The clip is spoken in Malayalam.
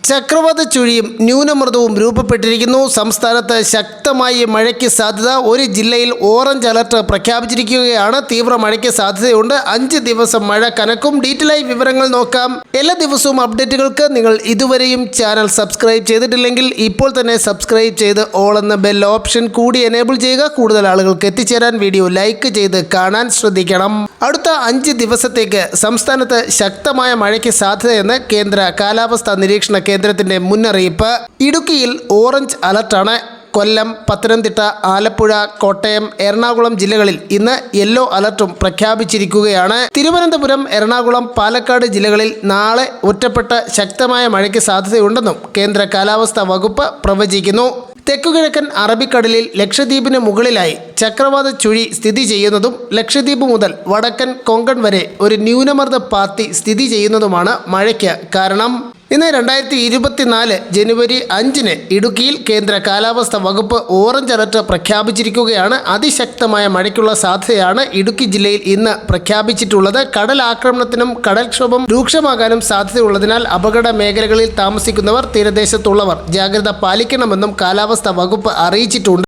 ചക്രവാത ചുഴിയും ന്യൂനമർദ്ദവും രൂപപ്പെട്ടിരിക്കുന്നു. സംസ്ഥാനത്ത് ശക്തമായ മഴയ്ക്ക് സാധ്യത. ഒരു ജില്ലയിൽ ഓറഞ്ച് അലർട്ട് പ്രഖ്യാപിച്ചിരിക്കുകയാണ്. തീവ്ര മഴയ്ക്ക് സാധ്യതയുണ്ട്. 5 ദിവസം മഴ കനക്കും. ഡീറ്റെയിലായി വിവരങ്ങൾ നോക്കാം. എല്ലാ ദിവസവും അപ്ഡേറ്റുകൾക്ക് നിങ്ങൾ ഇതുവരെയും ചാനൽ സബ്സ്ക്രൈബ് ചെയ്തിട്ടില്ലെങ്കിൽ ഇപ്പോൾ തന്നെ സബ്സ്ക്രൈബ് ചെയ്ത് ഓൾ എന്ന ബെൽ ഓപ്ഷൻ കൂടി എനേബിൾ ചെയ്യുക. കൂടുതൽ ആളുകൾക്ക് എത്തിച്ചേരാൻ വീഡിയോ ലൈക്ക് ചെയ്ത് കാണാൻ ശ്രദ്ധിക്കണം. അടുത്ത 5 ദിവസത്തേക്ക് സംസ്ഥാനത്ത് ശക്തമായ മഴയ്ക്ക് സാധ്യതയെന്ന് കേന്ദ്ര കാലാവസ്ഥാ നിരീക്ഷണ കേന്ദ്രത്തിന്റെ മുന്നറിയിപ്പ്. ഇടുക്കിയിൽ ഓറഞ്ച് അലർട്ടാണ്. കൊല്ലം, പത്തനംതിട്ട, ആലപ്പുഴ, കോട്ടയം, എറണാകുളം ജില്ലകളിൽ ഇന്ന് യെല്ലോ അലർട്ടും പ്രഖ്യാപിച്ചിരിക്കുകയാണ്. തിരുവനന്തപുരം, എറണാകുളം, പാലക്കാട് ജില്ലകളിൽ നാളെ ഒറ്റപ്പെട്ട ശക്തമായ മഴയ്ക്ക് സാധ്യതയുണ്ടെന്നും കേന്ദ്ര കാലാവസ്ഥാ വകുപ്പ് പ്രവചിക്കുന്നു. തെക്കുകിഴക്കൻ അറബിക്കടലിൽ ലക്ഷദ്വീപിന് മുകളിലായി ചക്രവാത ചുഴി സ്ഥിതി ചെയ്യുന്നതും ലക്ഷദ്വീപ് മുതൽ വടക്കൻ കൊങ്കൺ വരെ ഒരു ന്യൂനമർദ്ദ പാത്തി സ്ഥിതി ചെയ്യുന്നതുമാണ് മഴയ്ക്ക് കാരണം. ഇന്ന് 2024 ജനുവരി 5 ഇടുക്കിയിൽ കേന്ദ്ര കാലാവസ്ഥാ വകുപ്പ് ഓറഞ്ച് അലർട്ട് പ്രഖ്യാപിച്ചിരിക്കുകയാണ്. അതിശക്തമായ മഴയ്ക്കുള്ള സാധ്യതയാണ് ഇടുക്കി ജില്ലയിൽ ഇന്ന് പ്രഖ്യാപിച്ചിട്ടുള്ളത്. കടലാക്രമണത്തിനും കടൽക്ഷോഭം രൂക്ഷമാകാനും സാധ്യതയുള്ളതിനാൽ അപകട മേഖലകളിൽ താമസിക്കുന്നവർ, തീരദേശത്തുള്ളവർ ജാഗ്രത പാലിക്കണമെന്നും കാലാവസ്ഥാ വകുപ്പ് അറിയിച്ചിട്ടുണ്ട്.